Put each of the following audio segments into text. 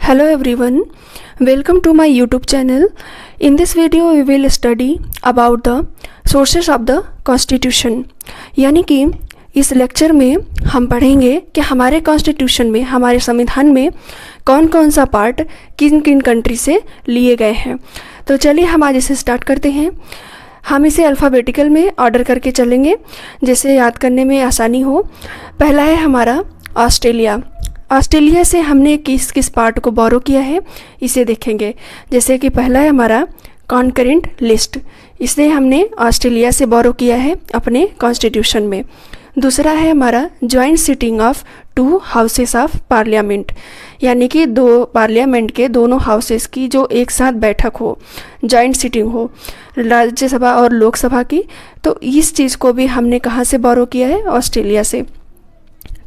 Hello everyone, welcome to my YouTube channel. In this video we will study about the sources of the Constitution. यानी कि इस lecture में हम पढ़ेंगे कि हमारे कॉन्स्टिट्यूशन में, हमारे संविधान में कौन कौन सा पार्ट किन किन कंट्री से लिए गए हैं। तो चलिए हम आज इसे स्टार्ट करते हैं। हम इसे अल्फ़ाबेटिकल में ऑर्डर करके चलेंगे जिससे याद करने में आसानी हो। पहला है हमारा ऑस्ट्रेलिया। ऑस्ट्रेलिया से हमने किस किस पार्ट को बोरो किया है इसे देखेंगे। जैसे कि पहला है हमारा कॉन्करेंट लिस्ट, इसे हमने ऑस्ट्रेलिया से बोरो किया है अपने कॉन्स्टिट्यूशन में। दूसरा है हमारा joint sitting of to houses of parliament, यानी कि दो पार्लियामेंट के दोनों हाउसेस की जो एक साथ बैठक हो, जॉइंट सिटिंग हो राज्यसभा और लोकसभा की। तो इस चीज़ को भी हमने कहाँ से बोरो किया है? ऑस्ट्रेलिया से।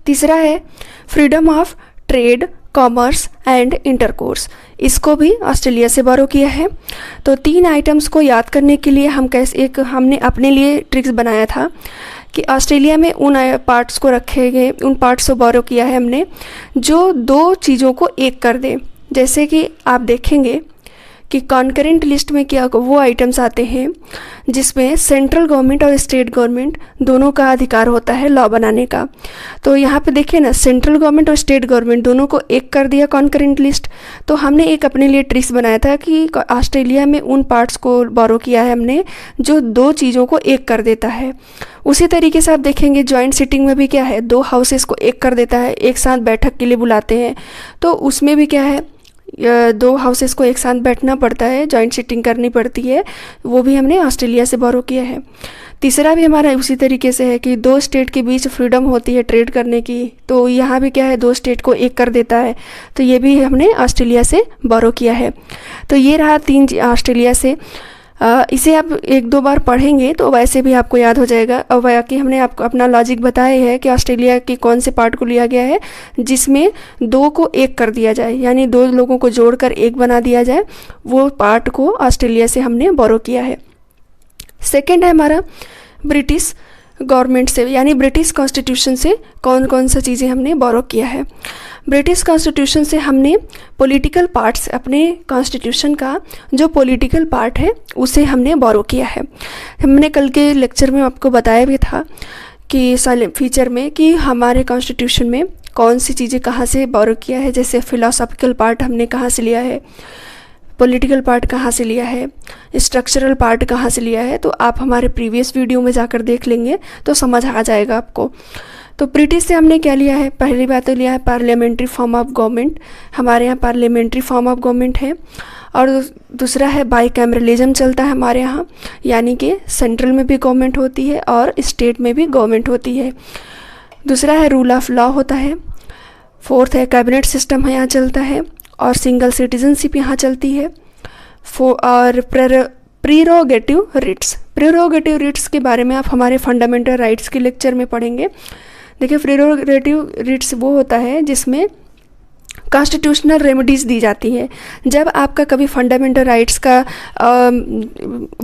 तीसरा है freedom of trade, commerce and intercourse, इसको भी ऑस्ट्रेलिया से बोरो किया है। तो तीन आइटम्स को याद करने के लिए हमने अपने लिए ट्रिक्स बनाया था कि ऑस्ट्रेलिया में उन पार्ट्स को रखे गए, उन पार्ट्स को बोरो किया है हमने जो दो चीज़ों को एक कर दे। जैसे कि आप देखेंगे कि कॉन्करेंट लिस्ट में क्या वो आइटम्स आते हैं जिसमें सेंट्रल गवर्नमेंट और स्टेट गवर्नमेंट दोनों का अधिकार होता है लॉ बनाने का। तो यहाँ पे देखिए ना, सेंट्रल गवर्नमेंट और स्टेट गवर्नमेंट दोनों को एक कर दिया कॉन्करेंट लिस्ट। तो हमने एक अपने लिए ट्रिक्स बनाया था कि ऑस्ट्रेलिया में उन पार्ट्स को बोरो किया है हमने जो दो चीज़ों को एक कर देता है। उसी तरीके से आप देखेंगे जॉइंट सिटिंग में भी क्या है, दो हाउसेस को एक कर देता है, एक साथ बैठक के लिए बुलाते हैं। तो उसमें भी क्या है, दो हाउसेस को एक साथ बैठना पड़ता है, जॉइंट सिटिंग करनी पड़ती है, वो भी हमने ऑस्ट्रेलिया से बोरो किया है। तीसरा भी हमारा उसी तरीके से है कि दो स्टेट के बीच फ्रीडम होती है ट्रेड करने की, तो यहाँ भी क्या है, दो स्टेट को एक कर देता है, तो ये भी हमने ऑस्ट्रेलिया से बोरो किया है। तो ये रहा तीन ऑस्ट्रेलिया से। इसे आप एक दो बार पढ़ेंगे तो वैसे भी आपको याद हो जाएगा। और बाकी हमने आपको अपना लॉजिक बताया है कि ऑस्ट्रेलिया के कौन से पार्ट को लिया गया है जिसमें दो को एक कर दिया जाए, यानी दो लोगों को जोड़कर एक बना दिया जाए, वो पार्ट को ऑस्ट्रेलिया से हमने बोरो किया है। सेकेंड है हमारा ब्रिटिश गवर्नमेंट से, यानी ब्रिटिश कॉन्स्टिट्यूशन से कौन कौन सा चीज़ें हमने बोरो किया है। ब्रिटिश कॉन्स्टिट्यूशन से हमने पॉलिटिकल पार्ट्स, अपने कॉन्स्टिट्यूशन का जो पॉलिटिकल पार्ट है उसे हमने बोरो किया है। हमने कल के लेक्चर में आपको बताया भी था कि फीचर में कि हमारे कॉन्स्टिट्यूशन में कौन सी चीज़ें कहाँ से बोरो किया है। जैसे फिलोसॉफिकल पार्ट हमने कहाँ से लिया है, पॉलिटिकल पार्ट कहाँ से लिया है, स्ट्रक्चरल पार्ट कहाँ से लिया है। तो आप हमारे प्रीवियस वीडियो में जाकर देख लेंगे तो समझ आ जाएगा आपको। तो ब्रिटिश से हमने क्या लिया है, पहली बात तो लिया है पार्लियामेंट्री फॉर्म ऑफ गवर्नमेंट, हमारे यहाँ पार्लियामेंट्री फॉर्म ऑफ गवर्नमेंट है। और दूसरा है बाईकैमरलिज्म चलता है हमारे यहाँ, यानी कि सेंट्रल में भी गवर्नमेंट होती है और स्टेट में भी गवर्नमेंट होती है। दूसरा है रूल ऑफ लॉ होता है। फोर्थ है कैबिनेट सिस्टम यहाँ चलता है और सिंगल सिटीजनशिप यहाँ चलती है। और प्रीरोगेटिव रिट्स, प्रीरोगेटिव रिट्स के बारे में आप हमारे फंडामेंटल राइट्स के लेक्चर में पढ़ेंगे। देखिए प्रीरोगेटिव रिट्स वो होता है जिसमें कॉन्स्टिट्यूशनल रेमेडीज़ दी जाती है। जब आपका कभी फंडामेंटल राइट्स का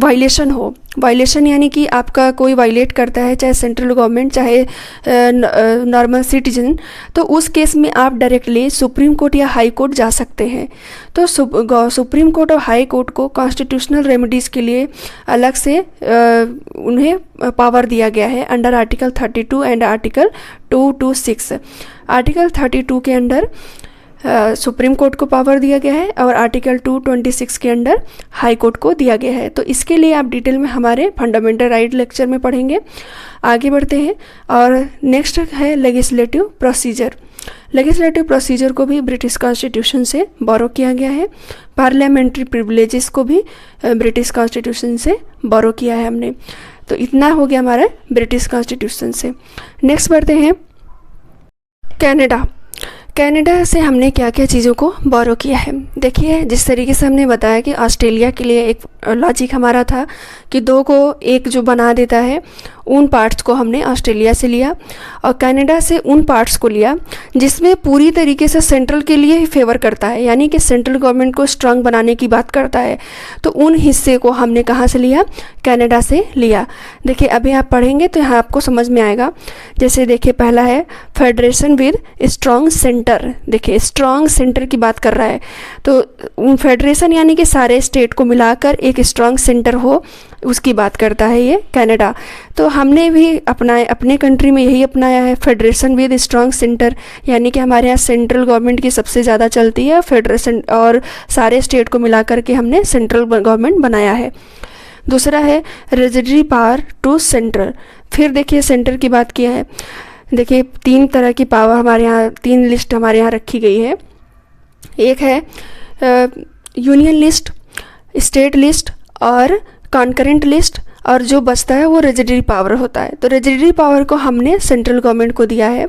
वायलेशन हो, वायलेशन यानी कि आपका कोई वायलेट करता है, चाहे सेंट्रल गवर्नमेंट चाहे नॉर्मल सिटीजन, तो उस केस में आप डायरेक्टली सुप्रीम कोर्ट या हाई कोर्ट जा सकते हैं। तो सुप्रीम कोर्ट और हाई कोर्ट को कॉन्स्टिट्यूशनल रेमेडीज़ के लिए अलग से उन्हें पावर दिया गया है under article 32 and article 226। Article 32 के अंडर सुप्रीम कोर्ट को पावर दिया गया है और आर्टिकल 226 के अंडर हाई कोर्ट को दिया गया है। तो इसके लिए आप डिटेल में हमारे फंडामेंटल राइट लेक्चर में पढ़ेंगे। आगे बढ़ते हैं और नेक्स्ट है लेजिस्लेटिव प्रोसीजर। लेजिस्लेटिव प्रोसीजर को भी ब्रिटिश कॉन्स्टिट्यूशन से बोरो किया गया है। पार्लियामेंट्री प्रिविलेजेस को भी ब्रिटिश कॉन्स्टिट्यूशन से बोरो किया है हमने। तो इतना हो गया हमारा ब्रिटिश कॉन्स्टिट्यूशन से। नेक्स्ट बढ़ते हैं कनाडा। कनाडा से हमने क्या क्या चीज़ों को बोरो किया है। देखिए जिस तरीके से हमने बताया कि ऑस्ट्रेलिया के लिए एक लॉजिक हमारा था कि 2 को 1 जो बना देता है, उन पार्ट्स को हमने ऑस्ट्रेलिया से लिया और कनाडा से उन पार्ट्स को लिया जिसमें पूरी तरीके से सेंट्रल के लिए ही फेवर करता है, यानी कि सेंट्रल गवर्नमेंट को स्ट्रांग बनाने की बात करता है। तो उन हिस्से को हमने कहाँ से लिया? कनाडा से लिया। देखिए अभी आप पढ़ेंगे तो यहाँ आपको समझ में आएगा। जैसे देखिए पहला है फेडरेशन विद स्ट्रांग सेंटर। देखिए स्ट्रांग सेंटर की बात कर रहा है, तो फेडरेशन यानी कि सारे स्टेट को मिलाकर एक स्ट्रांग सेंटर हो, उसकी बात करता है ये कनाडा। तो हमने भी अपने कंट्री में यही अपनाया है, फेडरेशन विद स्ट्रांग सेंटर, यानी कि हमारे यहाँ सेंट्रल गवर्नमेंट की सबसे ज़्यादा चलती है फेडरेशन, और सारे स्टेट को मिला करके हमने सेंट्रल गवर्नमेंट बनाया है। दूसरा है रेजिडरी पावर टू सेंट्रल। फिर देखिए सेंटर की बात किया है। देखिए 3 तरह की पावर हमारे यहाँ, 3 लिस्ट हमारे यहाँ रखी गई है। एक है यूनियन लिस्ट, स्टेट लिस्ट और कॉन्करेंट लिस्ट, और जो बचता है वो रेजिडरी पावर होता है। तो रेजिडरी पावर को हमने सेंट्रल गवर्नमेंट को दिया है,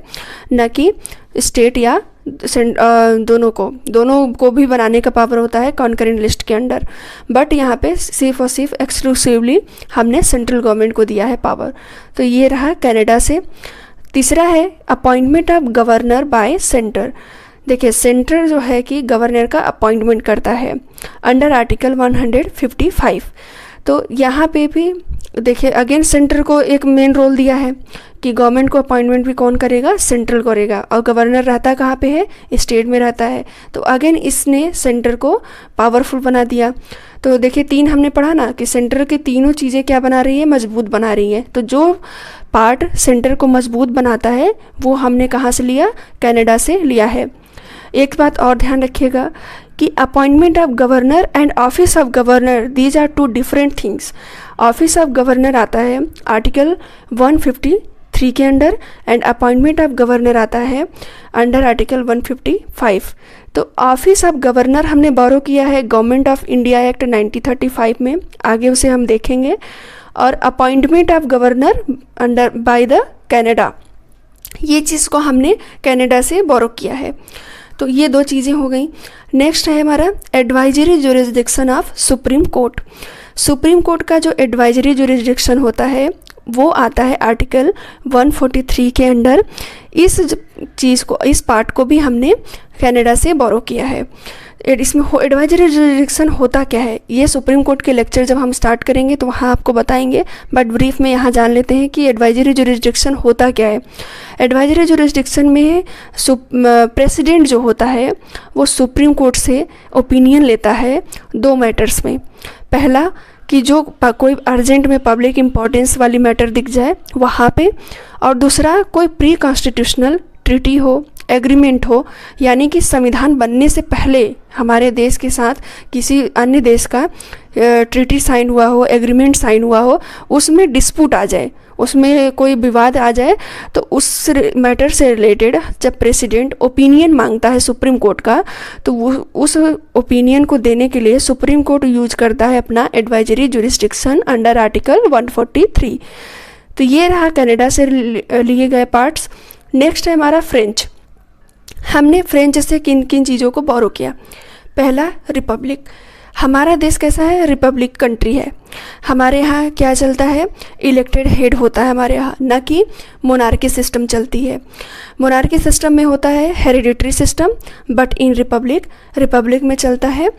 न कि स्टेट या दोनों को भी बनाने का पावर होता है कॉन्करेंट लिस्ट के अंडर। बट यहाँ पे सिर्फ और सिर्फ एक्सक्लूसिवली हमने सेंट्रल गवर्नमेंट को दिया है पावर। तो ये रहा कनाडा से। तीसरा है appointment of governor bye centre. देखिए सेंटर जो है कि गवर्नर का अपॉइंटमेंट करता है अंडर आर्टिकल 155। तो यहाँ पे भी देखिए अगेन सेंटर को एक मेन रोल दिया है कि गवर्नमेंट को अपॉइंटमेंट भी कौन करेगा? सेंट्रल करेगा। और गवर्नर रहता कहाँ पे है? स्टेट में रहता है। तो अगेन इसने सेंटर को पावरफुल बना दिया। तो देखिए 3 हमने पढ़ा ना कि सेंटर की तीनों चीज़ें क्या बना रही है? मजबूत बना रही हैं। तो जो पार्ट सेंटर को मजबूत बनाता है वो हमने कहाँ से लिया? कनाडा से लिया है। एक बात और ध्यान रखिएगा कि appointment of governor and office of governor, these are 2 different things. Office of governor आता है आर्टिकल 153 के under, and appointment of governor आता है अंडर आर्टिकल 155। तो ऑफिस ऑफ गवर्नर हमने बोरो किया है गवर्नमेंट ऑफ इंडिया एक्ट 1935 में, आगे उसे हम देखेंगे। और appointment of governor under by the Canada, ये चीज़ को हमने कनाडा से बोरो किया है। तो ये 2 चीज़ें हो गई। नेक्स्ट है हमारा advisory jurisdiction of supreme court. Supreme court का जो एडवाइजरी जुरिस्डिक्शन होता है वो आता है आर्टिकल 143 के अंडर। इस चीज़ को, इस पार्ट को भी हमने कनाडा से बोरो किया है। इसमें एडवाइजरी जुरिस्डिक्शन होता क्या है, ये सुप्रीम कोर्ट के लेक्चर जब हम स्टार्ट करेंगे तो वहाँ आपको बताएंगे, बट ब्रीफ में यहाँ जान लेते हैं कि एडवाइजरी जुरिस्डिक्शन होता क्या है। एडवाइजरी जुरिस्डिक्शन में प्रेसिडेंट जो होता है वो सुप्रीम कोर्ट से ओपिनियन लेता है 2 मैटर्स में। पहला कि जो कोई अर्जेंट में पब्लिक इम्पोर्टेंस वाली मैटर दिख जाए वहाँ पे, और दूसरा कोई प्री कॉन्स्टिट्यूशनल ट्रीटी हो, एग्रीमेंट हो, यानी कि संविधान बनने से पहले हमारे देश के साथ किसी अन्य देश का ट्रीटी साइन हुआ हो, एग्रीमेंट साइन हुआ हो, उसमें डिस्प्यूट आ जाए, उसमें कोई विवाद आ जाए, तो उस मैटर से रिलेटेड जब प्रेसिडेंट ओपिनियन मांगता है सुप्रीम कोर्ट का, तो वो उस ओपिनियन को देने के लिए सुप्रीम कोर्ट यूज करता है अपना एडवाइजरी जुरिस्डिक्शन अंडर आर्टिकल 143। तो ये रहा कनाडा से लिए गए पार्ट्स। नेक्स्ट है हमारा फ्रेंच। हमने फ्रेंच से किन किन चीज़ों को बोरो किया? पहला रिपब्लिक। हमारा देश कैसा है? रिपब्लिक कंट्री है। हमारे यहाँ क्या चलता है? इलेक्टेड हेड होता है हमारे यहाँ, न कि मोनार्की सिस्टम चलती है। मोनार्की सिस्टम में होता है hereditary system, but in Republic में चलता है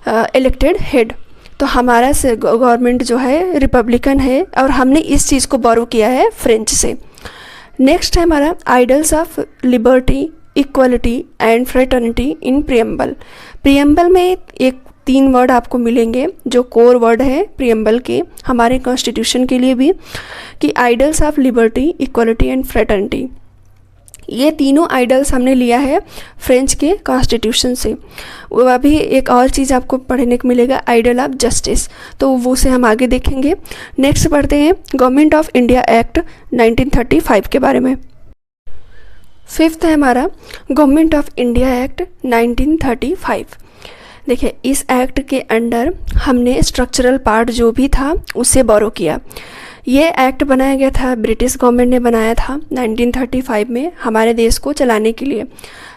इलेक्टेड हेड। तो हमारा गवर्नमेंट जो है रिपब्लिकन है, और हमने इस चीज़ को बोरो किया है फ्रेंच से। नेक्स्ट है हमारा idols of liberty, equality and fraternity in preamble. Preamble में 3 वर्ड आपको मिलेंगे जो कोर वर्ड है प्रियम्बल के, हमारे कॉन्स्टिट्यूशन के लिए भी, कि idols of liberty, equality and fraternity. ये तीनों आइडल्स हमने लिया है फ्रेंच के कॉन्स्टिट्यूशन से। वो अभी एक और चीज़ आपको पढ़ने को मिलेगा, आइडल ऑफ जस्टिस, तो वो से हम आगे देखेंगे। नेक्स्ट पढ़ते हैं गवर्नमेंट ऑफ इंडिया एक्ट 1935 के बारे में। 5th है हमारा गवर्नमेंट ऑफ इंडिया एक्ट 1935। देखिए इस एक्ट के अंडर हमने स्ट्रक्चरल पार्ट जो भी था उससे बोरो किया। ये एक्ट बनाया गया था, ब्रिटिश गवर्नमेंट ने बनाया था 1935 में हमारे देश को चलाने के लिए।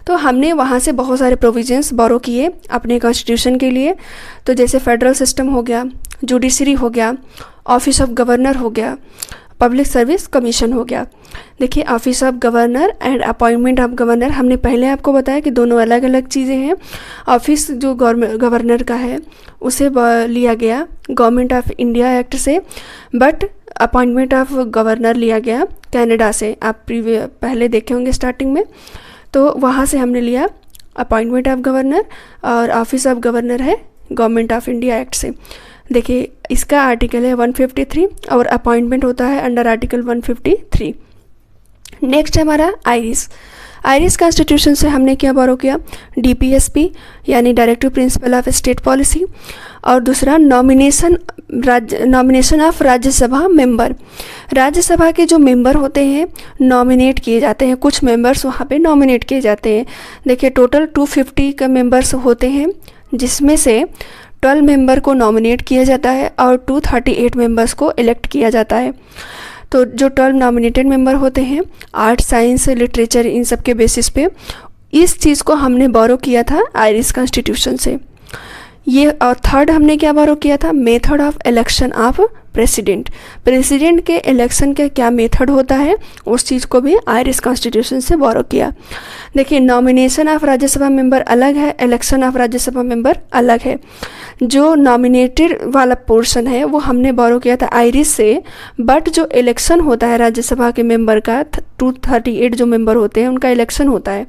तो हमने वहाँ से बहुत सारे प्रोविजंस बोरो किए अपने कॉन्स्टिट्यूशन के लिए। तो जैसे फेडरल सिस्टम हो गया, जुडिशरी हो गया, ऑफिस ऑफ गवर्नर हो गया, पब्लिक सर्विस कमीशन हो गया। देखिए office of governor and appointment of governor, हमने पहले आपको बताया कि दोनों अलग अलग चीज़ें हैं। ऑफिस जो गवर्नर का है उसे लिया गया गवर्नमेंट ऑफ इंडिया एक्ट से, बट अपॉइंटमेंट ऑफ गवर्नर लिया गया कनाडा से। आप पहले देखे होंगे स्टार्टिंग में, तो वहाँ से हमने लिया अपॉइंटमेंट ऑफ गवर्नर, और ऑफिस ऑफ गवर्नर है गवर्नमेंट ऑफ इंडिया एक्ट से। देखिए इसका आर्टिकल है 153 और अपॉइंटमेंट होता है अंडर आर्टिकल 153। नेक्स्ट है हमारा आयरिश। आयरिश कॉन्स्टिट्यूशन से हमने क्या बोरो किया, DPSP यानी directive principle of state policy, और दूसरा nomination of Rajya Sabha member. Rajya Sabha के जो मेंबर होते हैं नॉमिनेट किए जाते हैं, कुछ मेंबर्स वहाँ पे नॉमिनेट किए जाते हैं। देखिए टोटल 250 का मेंबर्स होते हैं, जिसमें से 12 मेंबर को नॉमिनेट किया जाता है और 238 मेंबर्स को इलेक्ट किया जाता है। तो जो 12 नॉमिनेटेड मेंबर होते हैं आर्ट, साइंस, लिटरेचर, इन सब के बेसिस पे, इस चीज़ को हमने बोरो किया था आयरिश कॉन्स्टिट्यूशन से। ये और थर्ड हमने क्या बोरो किया था, method of election of president. President के इलेक्शन का क्या मेथड होता है उस चीज़ को भी आयरिश कॉन्स्टिट्यूशन से बोरो किया। देखिए नॉमिनेशन ऑफ राज्यसभा मेंबर अलग है, इलेक्शन ऑफ राज्यसभा मेंबर अलग है। जो नॉमिनेटेड वाला पोर्शन है वो हमने बोरो किया था आयरिश से, बट जो इलेक्शन होता है राज्यसभा के मेंबर का 238 जो मेंबर होते हैं उनका इलेक्शन होता है,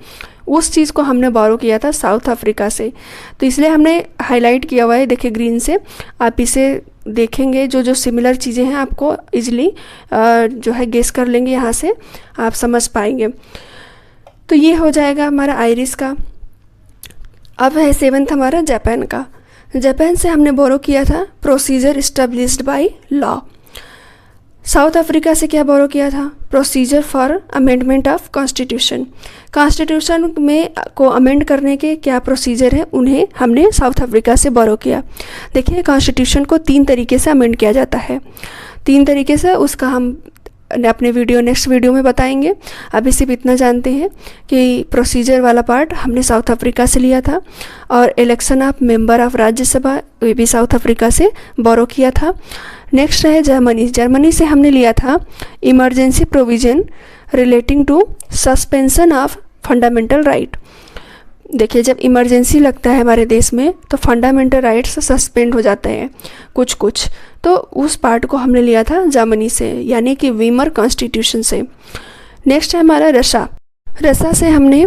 उस चीज़ को हमने बोरो किया था साउथ अफ्रीका से। तो इसलिए हमने हाईलाइट किया हुआ है, देखिए ग्रीन से। आप इसे देखेंगे जो जो सिमिलर चीज़ें हैं आपको इजीली जो है गेस कर लेंगे, यहाँ से आप समझ पाएंगे। तो ये हो जाएगा हमारा आयरिश का। अब है 7th हमारा जापान का। जापान से हमने बोरो किया था procedure established by law. South Africa से क्या बोरो किया था, procedure for amendment of constitution. Constitution में को अमेंड करने के क्या प्रोसीजर है, उन्हें हमने साउथ अफ्रीका से बोरो किया। देखिए कॉन्स्टिट्यूशन को 3 तरीके से अमेंड किया जाता है, 3 तरीके से, उसका हम अपने नेक्स्ट वीडियो में बताएंगे। अभी सिर्फ इतना जानते हैं कि प्रोसीजर वाला पार्ट हमने साउथ अफ्रीका से लिया था, और election of member of Rajya Sabha ये भी साउथ अफ्रीका से बोरो किया था। नेक्स्ट है जर्मनी। जर्मनी से हमने लिया था emergency provision relating to suspension of fundamental right. देखिए जब इमरजेंसी लगता है हमारे देश में तो फंडामेंटल राइट्स सस्पेंड हो जाते हैं कुछ, तो उस पार्ट को हमने लिया था जर्मनी से, यानी कि वीमर कॉन्स्टिट्यूशन से। नेक्स्ट है हमारा रसा से हमने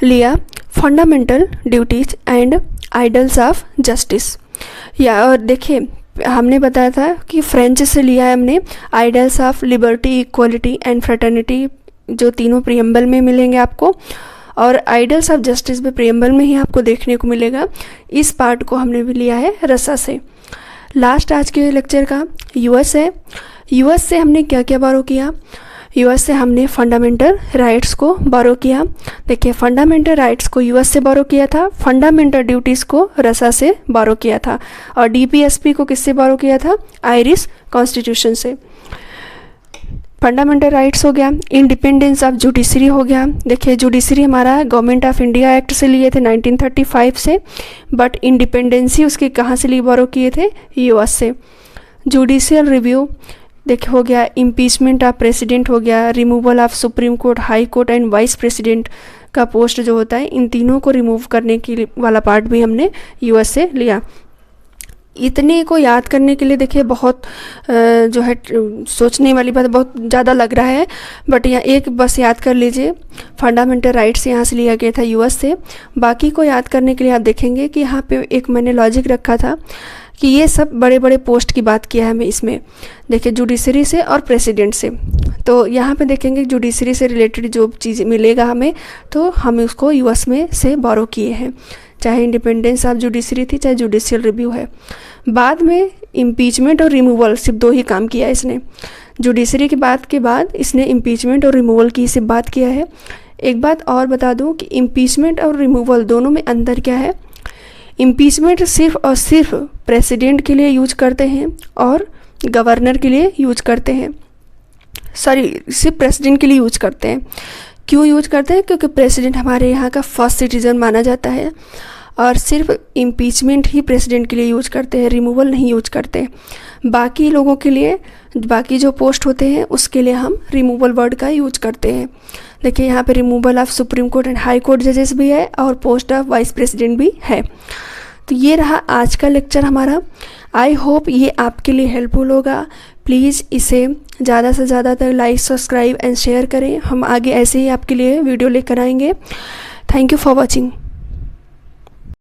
लिया fundamental duties and idols of justice. या और देखिए हमने बताया था कि फ्रेंच से लिया है हमने idols of liberty, equality and fraternity, जो तीनों प्रियम्बल में मिलेंगे आपको, और आइडल्स ऑफ जस्टिस भी प्रियम्बल में ही आपको देखने को मिलेगा। इस पार्ट को हमने भी लिया है रसा से। लास्ट आज के लेक्चर का यूएस है। यूएस से हमने क्या क्या बोरो किया, यूएस से हमने फंडामेंटल राइट्स को बोरो किया। देखिए फंडामेंटल राइट्स को यूएस से बोरो किया था, फंडामेंटल ड्यूटीज़ को रसा से बोरो किया था, और DPSP को किससे बोरो किया था, आयरिश कॉन्स्टिट्यूशन से। फंडामेंटल राइट्स हो गया, इंडिपेंडेंस ऑफ जुडिशरी हो गया। देखिए जुडिशरी हमारा गवर्नमेंट ऑफ इंडिया एक्ट से लिए थे 1935 से, बट इंडिपेंडेंसी उसके कहाँ से लिए बोरो किए थे, यूएस से। जुडिशियल रिव्यू देखिए हो गया, इम्पीचमेंट ऑफ प्रेसिडेंट हो गया, removal of supreme court, high court and vice president का पोस्ट जो होता है, इन तीनों को रिमूव करने की वाला पार्ट भी हमने यूएस से लिया। इतने को याद करने के लिए देखिए बहुत जो है सोचने वाली बात बहुत ज़्यादा लग रहा है, बट यहाँ एक बस याद कर लीजिए, फंडामेंटल राइट्स यहाँ से लिया गया था यूएस से। बाकी को याद करने के लिए आप देखेंगे कि यहाँ पे एक मैंने लॉजिक रखा था कि ये सब बड़े बड़े पोस्ट की बात किया है हमें इसमें। देखिए जुडिशरी से और प्रेसिडेंट से, तो यहाँ पे देखेंगे जुडिशरी से रिलेटेड जो चीज़ मिलेगा हमें, तो हम उसको यूएस में से बोरो किए हैं, चाहे इंडिपेंडेंस ऑफ जुडिशरी थी, चाहे जुडिशियल रिव्यू है। बाद में इम्पीचमेंट और रिमूवल सिर्फ 2 ही काम किया इसने। जुडिशरी की बात के बाद इसने इम्पीचमेंट और रिमूवल की सिर्फ बात किया है। एक बात और बता दूं कि इम्पीचमेंट और रिमूवल दोनों में अंतर क्या है। इम्पीचमेंट सिर्फ और सिर्फ प्रेसिडेंट के लिए यूज करते हैं और गवर्नर के लिए यूज करते हैं, सिर्फ प्रेसिडेंट के लिए यूज करते हैं। क्यों यूज करते हैं, क्योंकि प्रेसिडेंट हमारे यहाँ का फर्स्ट सिटीजन माना जाता है, और सिर्फ इम्पीचमेंट ही प्रेसिडेंट के लिए यूज करते हैं, रिमूवल नहीं यूज करते। बाकी लोगों के लिए, बाकी जो पोस्ट होते हैं उसके लिए हम रिमूवल वर्ड का यूज करते हैं। देखिए यहाँ पे removal of supreme court and high court जजेस भी है और पोस्ट ऑफ वाइस प्रेसिडेंट भी है। तो ये रहा आज का लेक्चर हमारा। आई होप ये आपके लिए हेल्पफुल होगा। प्लीज़ इसे ज़्यादा से ज़्यादा तक लाइक, सब्सक्राइब एंड शेयर करें। हम आगे ऐसे ही आपके लिए वीडियो लेकर आएंगे। Thank you for watching.